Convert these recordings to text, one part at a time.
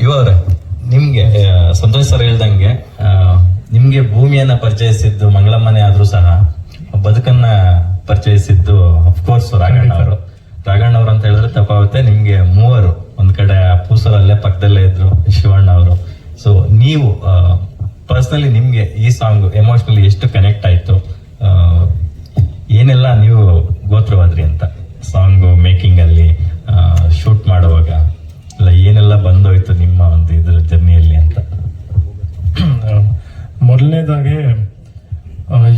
ಇವರೇ ನಿಮ್ಗೆ ಸಂತೋಷ್ ಸರ್ ಹೇಳ್ದಂಗೆ ನಿಮ್ಗೆ ಭೂಮಿಯನ್ನ ಪರಿಚಯಿಸಿದ್ದು ಮಂಗಳಮ್ಮನೇ ಆದ್ರೂ ಸಹ ಬದುಕನ್ನ ಪರಿಚಯಿಸಿದ್ದು ಅಫ್ಕೋರ್ಸ್ ರಾಘಣ್ಣ ಅವರು ಅಂತ ಹೇಳಿದ್ರೆ ತಪ್ಪಾಗುತ್ತೆ. ನಿಮ್ಗೆ ಮೂವರು ಒಂದ್ ಕಡೆ ಪೂಸರಲ್ಲೇ ಪಕ್ಕದಲ್ಲೇ ಇದ್ರು ಶಿವಣ್ಣ ಅವರು. ಸೊ ನೀವು ಪರ್ಸನಲಿ ನಿಮ್ಗೆ ಈ ಸಾಂಗ್ ಎಮೋಷನಲಿ ಎಷ್ಟು ಕನೆಕ್ಟ್ ಆಯ್ತು, ಏನೆಲ್ಲ ನೀವು ಗೋತ್ರವಾದ್ರಿ ಅಂತ ಸಾಂಗ್ ಮೇಕಿಂಗ್ ಅಲ್ಲಿ ಶೂಟ್ ಮಾಡುವಾಗ ಇಲ್ಲ ಏನೆಲ್ಲ ಬಂದೋಯ್ತು ನಿಮ್ಮ ಒಂದು ಇದ್ರ ಜರ್ನಿಯಲ್ಲಿ ಅಂತ? ಮೊದಲನೇದಾಗಿ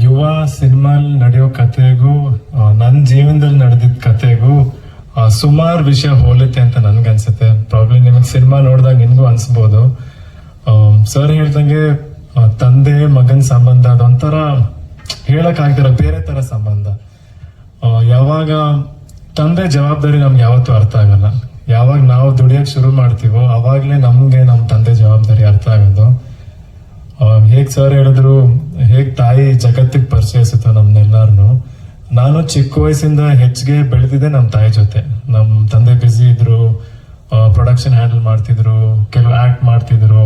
ಯುವ ಸಿನಿಮಾಲ್ ನಡೆಯೋ ಕಥೆಗೂ ನನ್ನ ಜೀವನದಲ್ಲಿ ನಡೆದಿದ್ದ ಕಥೆಗೂ ಸುಮಾರು ವಿಷಯ ಹೋಲುತ್ತೆ ಅಂತ ನನ್ಗನ್ಸುತ್ತೆ. ಪ್ರಾಬ್ಲಿ ನಿಮಗೆ ಸಿನಿಮಾ ನೋಡಿದಾಗ ನಿನ್ಗೂ ಅನ್ಸ್ಬೋದು. ಸರ್ ಹೇಳ್ದಂಗೆ ತಂದೆ ಮಗನ್ ಸಂಬಂಧ ಅದೊಂಥರ ಹೇಳಕ್ ಆಗ್ತಿರೋ ಬೇರೆ ತರ ಸಂಬಂಧ. ಯಾವಾಗ ತಂದೆ ಜವಾಬ್ದಾರಿ ನಮ್ಗೆ ಯಾವತ್ತೂ ಅರ್ಥ ಆಗಲ್ಲ. ಯಾವಾಗ ನಾವು ದುಡಿಯಕ್ ಶುರು ಮಾಡ್ತೀವೋ ಅವಾಗ್ಲೇ ನಮ್ಗೆ ನಮ್ ತಂದೆ ಜವಾಬ್ದಾರಿ ಅರ್ಥ ಆಗೋದು. ಹೇಗ್ ಸರ್ ಹೇಳಿದ್ರು, ಹೇಗ್ ತಾಯಿ ಜಗತ್ತಿಗೆ ಪರಿಚಯಿಸುತ್ತೋ ನಮ್ನೆಲ್ಲಾರ್ನು. ನಾನು ಚಿಕ್ಕ ವಯಸ್ಸಿಂದ ಹೆಚ್ಚಿಗೆ ಬೆಳೆದಿದ್ದೆ ನಮ್ ತಾಯಿ ಜೊತೆ. ನಮ್ ತಂದೆ ಬ್ಯುಸಿ ಇದ್ರು, ಪ್ರೊಡಕ್ಷನ್ ಹ್ಯಾಂಡಲ್ ಮಾಡ್ತಿದ್ರು, ಕೆಲವು ಆಕ್ಟ್ ಮಾಡ್ತಿದ್ರು,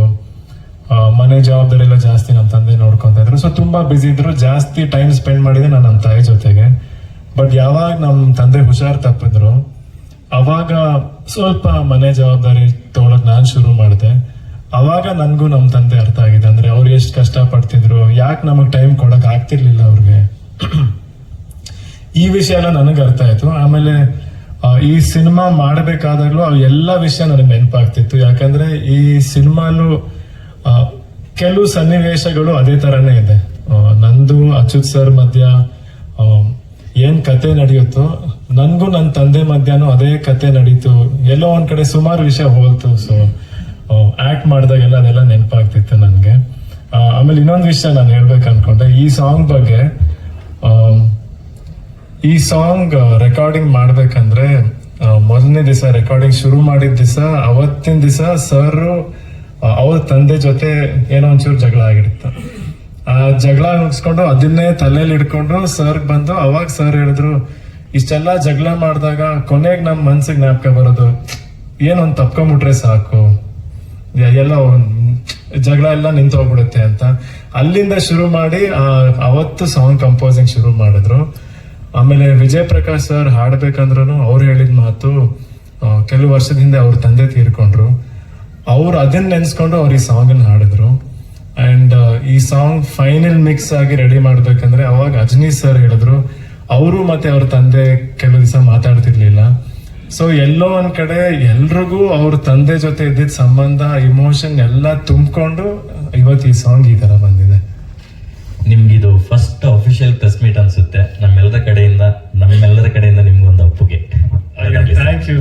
ಮನೆ ಜವಾಬ್ದಾರಿ ಎಲ್ಲ ಜಾಸ್ತಿ ನಮ್ ತಂದೆ ನೋಡ್ಕೊಂತ ಇದ್ರು. ಸೊ ತುಂಬಾ ಬ್ಯುಸಿ ಇದ್ರು, ಜಾಸ್ತಿ ಟೈಮ್ ಸ್ಪೆಂಡ್ ಮಾಡಿದೆ ನಾನು ನಮ್ ತಾಯಿ ಜೊತೆಗೆ. ಬಟ್ ಯಾವಾಗ ನಮ್ ತಂದೆ ಹುಷಾರ್ ತಪ್ಪಿದ್ರು ಅವಾಗ ಸ್ವಲ್ಪ ಮನೆ ಜವಾಬ್ದಾರಿ ತಗೊಳಕ್ ನಾನ್ ಶುರು ಮಾಡಿದೆ. ಅವಾಗ ನನ್ಗೂ ನಮ್ ತಂದೆ ಅರ್ಥ ಆಗಿದೆ. ಅಂದ್ರೆ ಅವ್ರು ಎಷ್ಟು ಕಷ್ಟ ಪಡ್ತಿದ್ರು, ಯಾಕೆ ನಮಗ್ ಟೈಮ್ ಕೊಡಕ್ ಆಗ್ತಿರ್ಲಿಲ್ಲ ಅವ್ರಿಗೆ, ಈ ವಿಷಯ ಎಲ್ಲ ನನಗೆ ಅರ್ಥ ಆಯ್ತು. ಆಮೇಲೆ ಈ ಸಿನಿಮಾ ಮಾಡಬೇಕಾದಾಗ್ಲೂ ಅವು ಎಲ್ಲ ವಿಷಯ ನನಗೆ ನೆನಪಾಗ್ತಿತ್ತು. ಯಾಕಂದ್ರೆ ಈ ಸಿನಿಮಾಲು ಕೆಲವು ಸನ್ನಿವೇಶಗಳು ಅದೇ ತರನೇ ಇದೆ. ನಂದು ಅಚ್ಯುತ್ ಸರ್ ಮಧ್ಯ ಏನ್ ಕತೆ ನಡೆಯುತ್ತೋ ನನ್ಗೂ ನನ್ನ ತಂದೆ ಮಧ್ಯಾಹ್ನ ಅದೇ ಕತೆ ನಡೀತು. ಎಲ್ಲೋ ಒಂದ್ ಕಡೆ ಸುಮಾರು ವಿಷಯ ಹೋಲ್ತು. ಸೊ ಆಕ್ಟ್ ಮಾಡಿದಾಗೆಲ್ಲ ಅದೆಲ್ಲ ನೆನಪಾಗ್ತಿತ್ತು ನನ್ಗೆ. ಆಮೇಲೆ ಇನ್ನೊಂದು ವಿಷಯ ನಾನು ಹೇಳ್ಬೇಕು ಅನ್ಕೊಂಡೆ ಈ ಸಾಂಗ್ ಬಗ್ಗೆ. ಈ ಸಾಂಗ್ ರೆಕಾರ್ಡಿಂಗ್ ಮಾಡ್ಬೇಕಂದ್ರೆ ಮೊದಲನೇ ದಿವಸ ರೆಕಾರ್ಡಿಂಗ್ ಶುರು ಮಾಡಿದ ದಿವಸ, ಅವತ್ತಿನ ದಿವಸ ಸರ್ ಅವ್ರ ತಂದೆ ಜೊತೆ ಏನೋ ಒಂಚೂರು ಜಗಳ ಆಗಿರುತ್ತೆ. ಆ ಜಗಳ ಮುಗಿಸ್ಕೊಂಡು ಅದನ್ನೇ ತಲೆಯಲ್ಲಿ ಇಟ್ಕೊಂಡು ಸರ್ ಬಂದು ಅವಾಗ ಸರ್ ಹೇಳಿದ್ರು, ಇಷ್ಟೆಲ್ಲ ಜಗಳ ಮಾಡಿದಾಗ ಕೊನೆಗೆ ನಮ್ ಮನ್ಸಿಗೆ ಜ್ಞಾಪಕ ಬರೋದು ಏನೊಂದ್ ತಪ್ಕೊಂಡ್ಬಿಟ್ರೆ ಸಾಕು, ಎಲ್ಲ ಜಗಳ ಎಲ್ಲ ನಿಂತೋಗ್ಬಿಡುತ್ತೆ ಅಂತ. ಅಲ್ಲಿಂದ ಶುರು ಮಾಡಿ ಅವತ್ತು ಸಾಂಗ್ ಕಂಪೋಸಿಂಗ್ ಶುರು ಮಾಡಿದ್ರು. ಆಮೇಲೆ ವಿಜಯ್ ಪ್ರಕಾಶ್ ಸರ್ ಹಾಡ್ಬೇಕಂದ್ರು ಅವ್ರು ಹೇಳಿದ ಮಾತು, ಕೆಲವು ವರ್ಷದ ಹಿಂದೆ ಅವ್ರ ತಂದೆ ತೀರ್ಕೊಂಡ್ರು, ಅವ್ರು ಅದನ್ನ ನೆನ್ಸ್ಕೊಂಡು ಅವ್ರು ಈ ಸಾಂಗ್ ಅನ್ನ ಹಾಡಿದ್ರು. ಅಂಡ್ ಈ ಸಾಂಗ್ ಫೈನಲ್ ಮಿಕ್ಸ್ ಆಗಿ ರೆಡಿ ಮಾಡ್ಬೇಕಂದ್ರೆ ಅವಾಗ ಅಜನೀಶ್ ಸರ್ ಹೇಳಿದ್ರು, ಅವರು ಮತ್ತೆ ಅವ್ರ ತಂದೆ ಕೆಲವು ದಿವಸ ಮಾತಾಡ್ತಿರ್ಲಿಲ್ಲ. ಸೊ ಎಲ್ಲೋ ಒಂದ್ ಕಡೆ ಎಲ್ರಿಗೂ ಅವ್ರ ತಂದೆ ಜೊತೆ ಇದ್ದಿದ್ ಸಂಬಂಧ, ಇಮೋಷನ್ ಎಲ್ಲ ತುಂಬಿಕೊಂಡು ಇವತ್ತು ಈ ಸಾಂಗ್ ಈ ತರ ಬಂದಿದೆ. ನಿಮ್ಗಿದು ಫಸ್ಟ್ ಅಫಿಷಿಯಲ್ ಪ್ರೆಸ್ ಮೀಟ್ ಅನ್ಸುತ್ತೆ ನಮ್ಮೆಲ್ಲರ ಕಡೆಯಿಂದ ನಿಮ್ಗೊಂದು ಅಪ್ಪುಗೆ. Thank you.